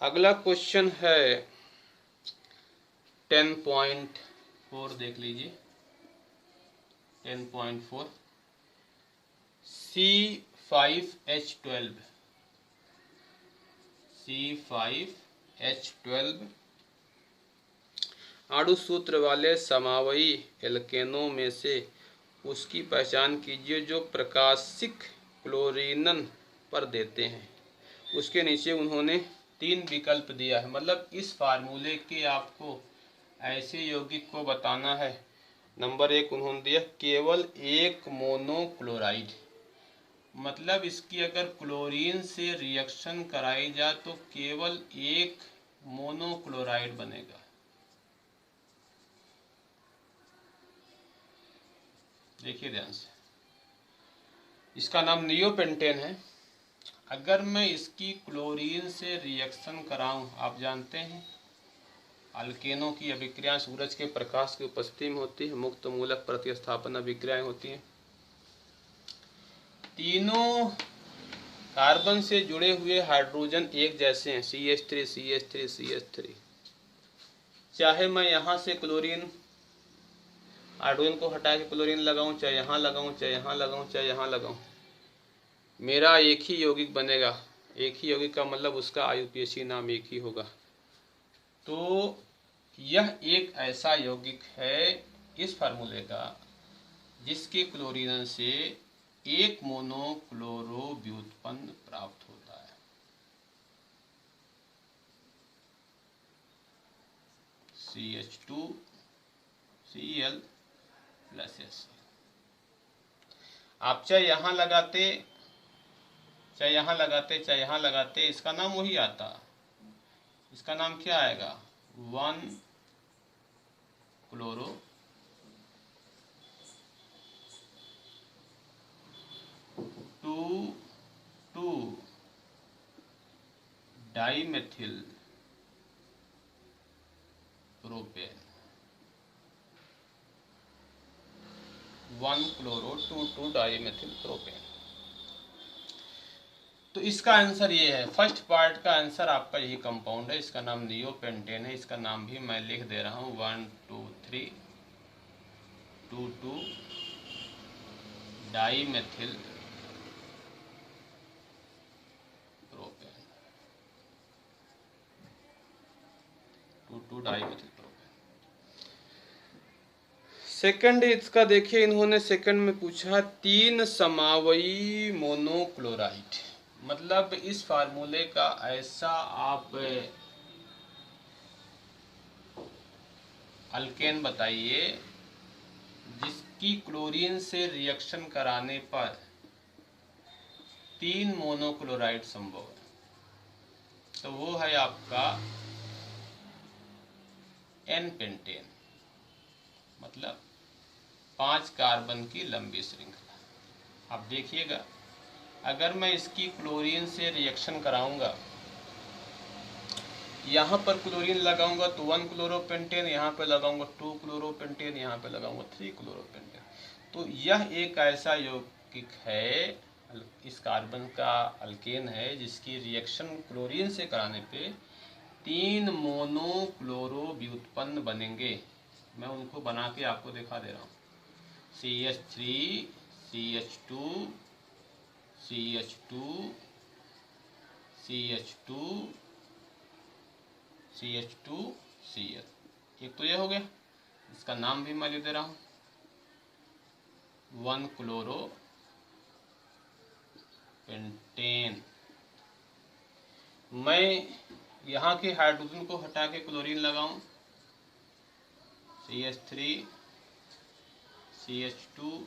अगला क्वेश्चन है 10.4 देख लीजिए। 10.4 C5H12 C5H12 अणु सूत्र वाले समावयी एल्केनों में से उसकी पहचान कीजिए जो प्रकाशिक क्लोरीनन पर देते हैं। उसके नीचे उन्होंने 3 विकल्प दिया है, मतलब इस फार्मूले के आपको ऐसे यौगिक को बताना है। नंबर 1 उन्होंने दिया केवल एक मोनोक्लोराइड, मतलब इसकी अगर क्लोरीन से रिएक्शन कराई जाए तो केवल एक मोनोक्लोराइड बनेगा। देखिए ध्यान से, इसका नाम नियोपेंटेन है। अगर मैं इसकी क्लोरीन से रिएक्शन कराऊं, आप जानते हैं अल्केनों की अभिक्रियाएं सूरज के प्रकाश की उपस्थिति में होती है, मुक्त मूलक प्रतिस्थापन अभिक्रियाएं होती हैं। तीनों कार्बन से जुड़े हुए हाइड्रोजन एक जैसे हैं, CH3 CH3 CH3। चाहे मैं यहाँ से क्लोरीन हाइड्रोजन को हटा के क्लोरीन लगाऊं, चाहे यहाँ लगाऊं, चाहे यहाँ लगाऊं, चाहे यहाँ लगाऊं, मेरा एक ही यौगिक बनेगा। एक ही यौगिक का मतलब उसका IUPAC नाम एक ही होगा। तो यह एक ऐसा यौगिक है इस फार्मूले का जिसके क्लोरीन से एक मोनोक्लोरो व्युत्पन्न प्राप्त होता है। CH2Cl+S। आप चाहे यहाँ लगाते, चाहे यहाँ लगाते, चाहे यहाँ लगाते, इसका नाम वही आता। इसका नाम क्या आएगा? 1-क्लोरो 2,2-डाईमेथिल प्रोपेन। 1-क्लोरो 2,2-डाईमेथिल प्रोपेन। तो इसका आंसर ये है, फर्स्ट पार्ट का आंसर आपका यही कंपाउंड है। इसका नाम नियोपेंटेन है। इसका नाम भी मैं लिख दे रहा हूँ, 1,2,3,2,2-डाईमेथिल प्रोपेन। 2,2-डाईमेथिल प्रोपेन। सेकंड इसका देखिए, इन्होंने सेकंड में पूछा 3 समावयी मोनोक्लोराइड, मतलब इस फार्मूले का ऐसा आप अल्केन बताइए जिसकी क्लोरीन से रिएक्शन कराने पर 3 मोनोक्लोराइड संभव है। तो वो है आपका N-पेंटेन, मतलब 5 कार्बन की लंबी श्रृंखला। आप देखिएगा, अगर मैं इसकी क्लोरीन से रिएक्शन कराऊंगा, यहाँ पर क्लोरीन लगाऊंगा तो 1-क्लोरोपेंटेन, यहाँ पे लगाऊंगा 2-क्लोरोपेंटेन, यहाँ पे लगाऊंगा 3-क्लोरोपेंटेन। तो यह एक ऐसा यौगिक है, इस कार्बन का अल्केन है, जिसकी रिएक्शन क्लोरीन से कराने पे 3 मोनोक्लोरो व्युत्पन्न बनेंगे। मैं उनको बना के आपको दिखा दे रहा हूँ। CH3 CH2 CH2 CH2 CH2 Cl। एक तो ये हो गया, इसका नाम भी मैं लिख दे रहा हूँ, 1-क्लोरोपेंटेन। मैं यहाँ के हाइड्रोजन को हटा के क्लोरीन लगाऊं, CH3 CH2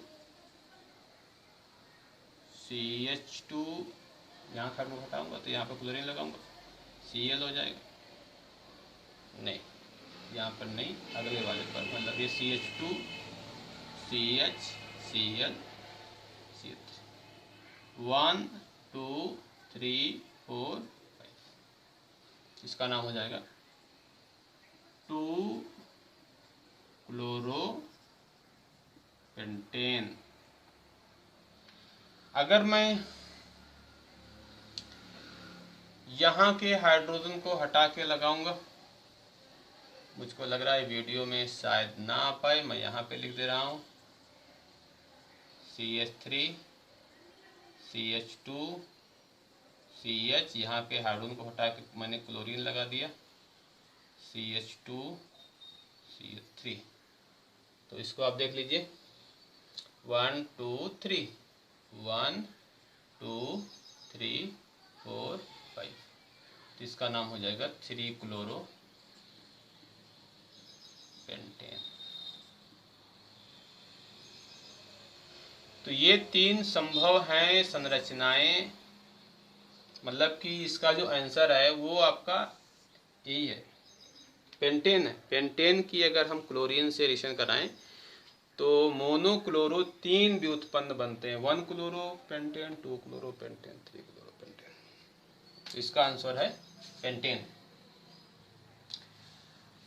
CH2, यहाँ कार्बन हटाऊंगा तो यहाँ पर क्लोरीन लगाऊंगा, Cl हो जाएगा। नहीं, यहाँ पर नहीं, अगले वाले पर, मतलब ये CH2 CH Cl CH3, 1 2 3 4 5। इसका नाम हो जाएगा 2-क्लोरोपेंटेन। अगर मैं यहाँ के हाइड्रोजन को हटा के लगाऊंगा। मुझको लग रहा है वीडियो में शायद ना आ पाए, मैं यहाँ पे लिख दे रहा हूँ CH3 CH2 CH, यहाँ पे हाइड्रोजन को हटा के मैंने क्लोरीन लगा दिया CH2 CH3। तो इसको आप देख लीजिए 1 2 3 1 2 3 4 5, तो इसका नाम हो जाएगा 3-क्लोरो पेंटेन। तो ये 3 संभव हैं संरचनाएं, मतलब कि इसका जो आंसर है वो आपका यही है, पेंटेन है। पेंटेन की अगर हम क्लोरीन से रिएक्शन कराएं तो मोनोक्लोरो 3 व्युत्पन्न बनते हैं, 1-क्लोरो पेंटेन, 2-क्लोरो पेंटेन, 3-क्लोरो पेंटेन। तो इसका आंसर है पेंटेन।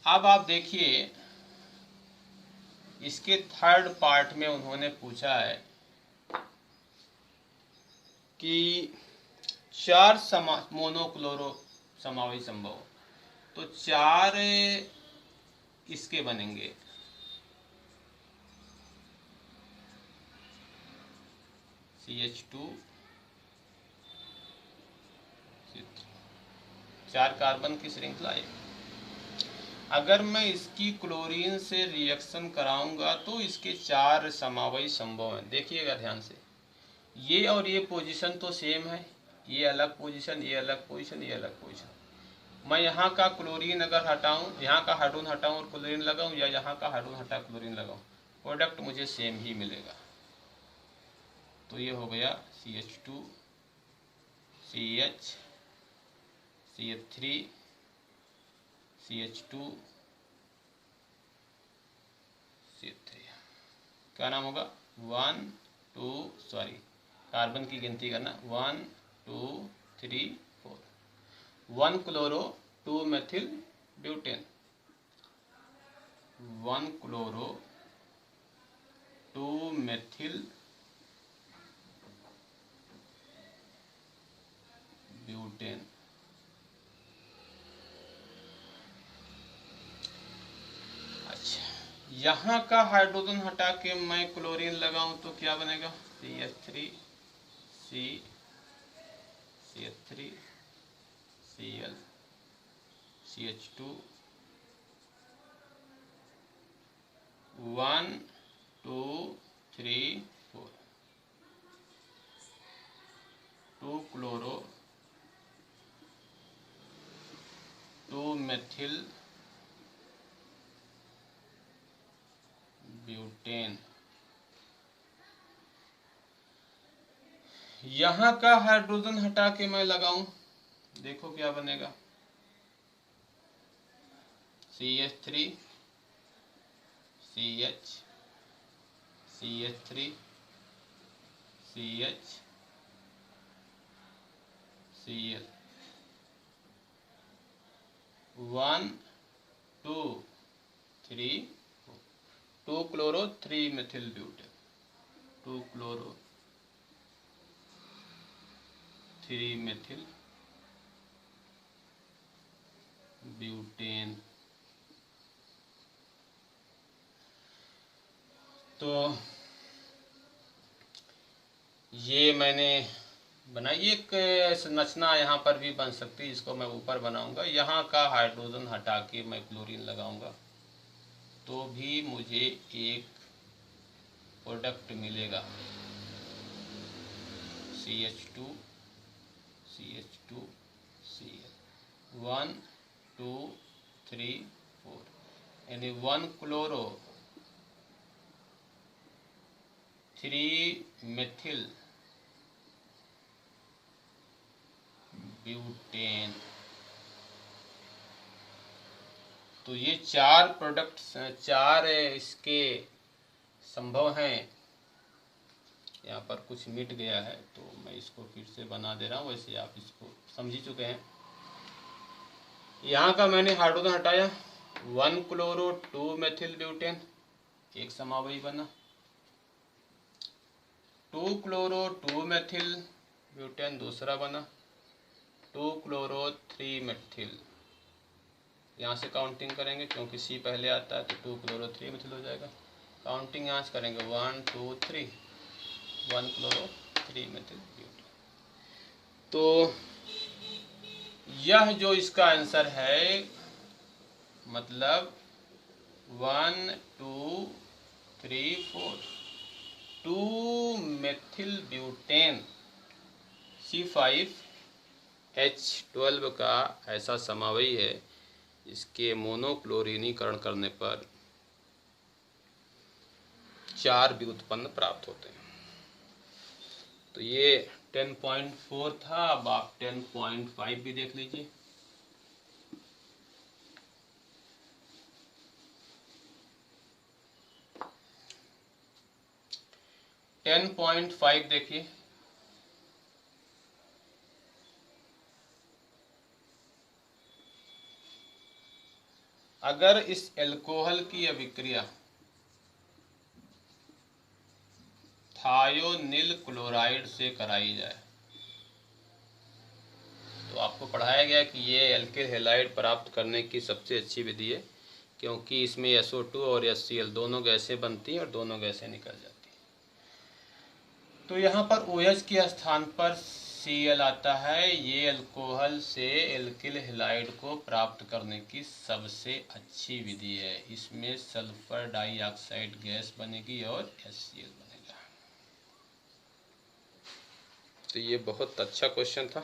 अब आप देखिए इसके थर्ड पार्ट में उन्होंने पूछा है कि 4 मोनोक्लोरो समावेश संभव, तो 4 इसके बनेंगे, CH2 4 कार्बन की श्रृंखला है। अगर मैं इसकी क्लोरीन से रिएक्शन कराऊंगा तो इसके 4 समावेश संभव हैं। देखिएगा ध्यान से, ये और ये पोजीशन तो सेम है, ये अलग पोजीशन, ये अलग पोजीशन, ये अलग पोजीशन। मैं यहाँ का क्लोरीन अगर हटाऊं, यहाँ का हाइड्रोजन हटाऊं और क्लोरीन लगाऊं, या यहाँ का हाइड्रोजन हटा क्लोरीन लगाऊं, प्रोडक्ट मुझे सेम ही मिलेगा। तो ये हो गया CH2 CH CH3 CH2 CH3, क्या नाम होगा 1 2 सॉरी कार्बन की गिनती करना 1 2 3 4, 1-क्लोरो 2-मेथिल ब्यूटेन, 1-क्लोरो 2-मेथिल ब्यूटेन। अच्छा, यहाँ का हाइड्रोजन हटा के मैं क्लोरीन लगाऊं तो क्या बनेगा CH3 CH3 Cl CH2 1 2 3 4, 2-क्लोरो 2-मेथिल butane. यहाँ का हाइड्रोजन हटा के मैं लगाऊं, देखो क्या बनेगा CH3 CH CH3 CH Cl 1 2 3 4, 2-क्लोरो 3-मेथिल butane, 2-क्लोरो 3-मेथिल butane. तो ये मैंने बनाई एक संरचना, यहाँ पर भी बन सकती है, इसको मैं ऊपर बनाऊंगा। यहाँ का हाइड्रोजन हटा के मैं क्लोरीन लगाऊंगा तो भी मुझे एक प्रोडक्ट मिलेगा CH2 CH2 Cl 1 2 3 4, यानी 1-क्लोरो 3-मेथिल ब्यूटेन। तो ये 4 प्रोडक्ट, 4 इसके संभव हैं। यहाँ पर कुछ मिट गया है तो मैं इसको फिर से बना दे रहा हूँ, वैसे आप इसको समझ ही चुके हैं। यहाँ का मैंने हाइड्रोजन हटाया, 1-क्लोरो 2-मेथिल ब्यूटेन एक समावेश बना, 2-क्लोरो 2-मेथिल ब्यूटेन दूसरा बना, 2 क्लोरो 3 मेथिल। यहाँ से काउंटिंग करेंगे क्योंकि सी पहले आता है, तो 2 क्लोरो 3 मेथिल हो जाएगा। काउंटिंग यहाँ से करेंगे 1 2 3, 1 क्लोरो 3 मेथिल ब्यूटेन। तो यह जो इसका आंसर है, मतलब 1 2 3 4 2 मेथिल ब्यूटेन C5H12 का ऐसा समवायी है, इसके मोनोक्लोरीनीकरण करने पर 4 व्युत्पन्न प्राप्त होते हैं। तो ये 10.4 था। अब आप 10.5 भी देख लीजिए। टेन पॉइंट 5 देखिए, अगर इस एल्कोहल की अभिक्रिया थायोनिल क्लोराइड से कराई जाए, तो आपको पढ़ाया गया कि ये एल्किल हैलाइड प्राप्त करने की सबसे अच्छी विधि है, क्योंकि इसमें SO2 और HCl दोनों गैसें बनती हैं और दोनों गैसें निकल जाती हैं। तो यहाँ पर OH के स्थान पर Cl आता है। ये अल्कोहल से एल्किल हैलाइड को प्राप्त करने की सबसे अच्छी विधि है। इसमें सल्फर डाइऑक्साइड गैस बनेगी और HCl बनेगा। तो ये बहुत अच्छा क्वेश्चन था।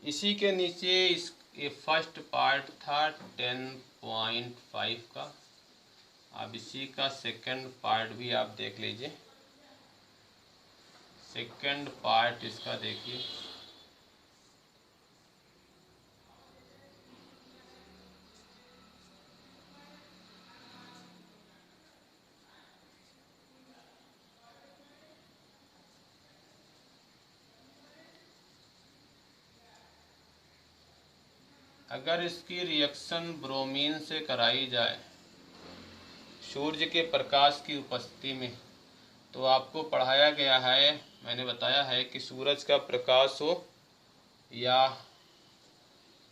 इसी के नीचे ये फर्स्ट पार्ट था 10.5 का। अब इसी का सेकंड पार्ट भी आप देख लीजिए। सेकंड पार्ट इसका देखिए, अगर इसकी रिएक्शन ब्रोमीन से कराई जाए सूर्य के प्रकाश की उपस्थिति में, तो आपको पढ़ाया गया है, मैंने बताया है कि सूरज का प्रकाश हो या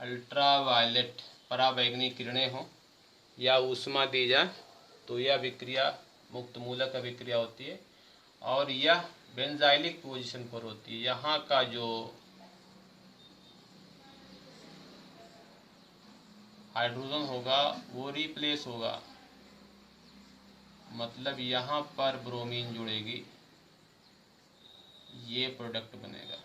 अल्ट्रावायलेट पराबैंगनी किरणें हो या ऊष्मा दी जाए, तो यह अभिक्रिया मुक्त मूलक अभिक्रिया होती है और यह बेंजाइलिक पोजीशन पर होती है। यहाँ का जो हाइड्रोजन होगा वो रिप्लेस होगा, मतलब यहाँ पर ब्रोमीन जुड़ेगी, ये प्रोडक्ट बनेगा।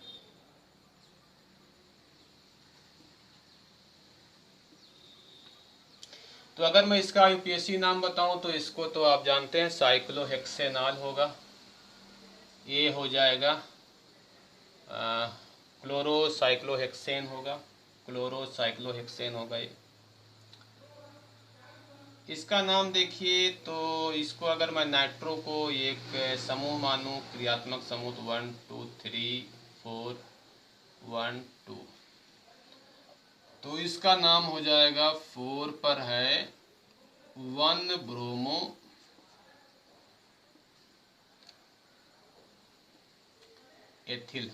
तो अगर मैं इसका यूपीएससी नाम बताऊं तो इसको तो आप जानते हैं, साइक्लोहेक्सेनॉल होगा। ये हो जाएगा क्लोरोसाइक्लोहेक्सेन होगा, क्लोरोसाइक्लोहेक्सेन होगा ये। इसका नाम देखिए, तो इसको अगर मैं नाइट्रो को एक समूह मानूं, क्रियात्मक समूह, तो 1 2 3 4 1 2, तो इसका नाम हो जाएगा 4 पर है 1 ब्रोमो एथिल।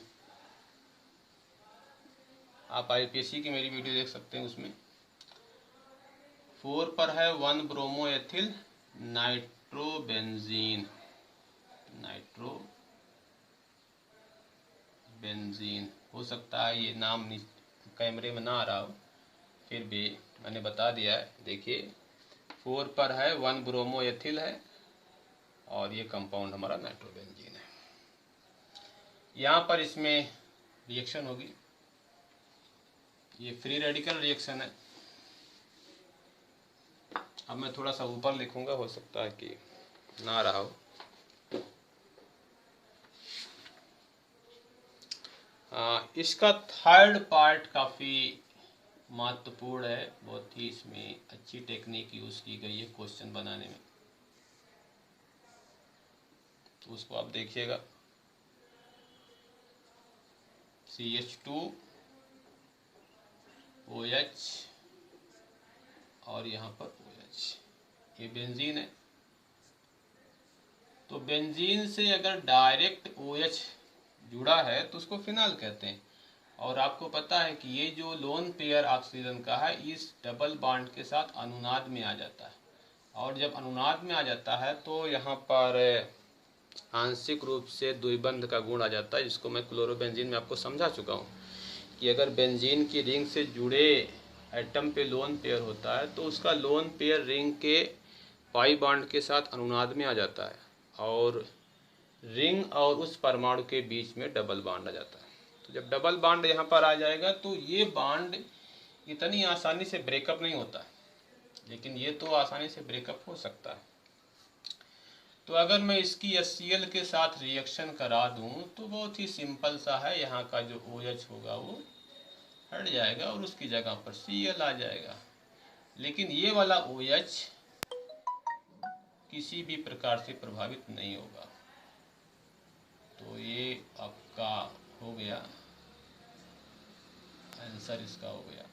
आप आईपीएससी की मेरी वीडियो देख सकते हैं, उसमें 4 पर है 1 ब्रोमो एथिल नाइट्रोबेंजीन। नाइट्रोबेंजीन हो सकता है ये नाम कैमरे में ना आ रहा हो, फिर भी मैंने बता दिया है। देखिए 4 पर है 1 ब्रोमो एथिल है और ये कंपाउंड हमारा नाइट्रोबेंजीन है। यहाँ पर इसमें रिएक्शन होगी, ये फ्री रेडिकल रिएक्शन है। अब मैं थोड़ा सा ऊपर लिखूंगा, हो सकता है कि ना रहा हो। इसका थर्ड पार्ट काफ़ी महत्वपूर्ण है, बहुत ही इसमें अच्छी टेक्निक यूज़ की गई है क्वेश्चन बनाने में, तो उसको आप देखिएगा। CH2OH और यहाँ पर OH, ये बेंजीन है। तो बेंजीन से अगर डायरेक्ट OH जुड़ा है तो उसको फिनाल कहते हैं, और आपको पता है कि ये जो लोन पेयर ऑक्सीजन का है इस डबल बॉन्ड के साथ अनुनाद में आ जाता है, और जब अनुनाद में आ जाता है तो यहाँ पर आंशिक रूप से द्विबंध का गुण आ जाता है, जिसको मैं क्लोरोबेंजीन में आपको समझा चुका हूँ कि अगर बेंजीन की रिंग से जुड़े एटम पे लोन पेयर होता है तो उसका लोन पेयर रिंग के पाई बॉन्ड के साथ अनुनाद में आ जाता है, और रिंग और उस परमाणु के बीच में डबल बॉन्ड आ जाता है। तो जब डबल बॉन्ड यहाँ पर आ जाएगा तो ये बॉन्ड इतनी आसानी से ब्रेकअप नहीं होता है, लेकिन ये तो आसानी से ब्रेकअप हो सकता है। तो अगर मैं इसकी HCl के साथ रिएक्शन करा दूं तो बहुत ही सिंपल सा है, यहाँ का जो OH होगा वो हट जाएगा और उसकी जगह पर Cl आ जाएगा। लेकिन ये वाला OH किसी भी प्रकार से प्रभावित नहीं होगा। तो ये आपका हो गया, आंसर इसका हो गया।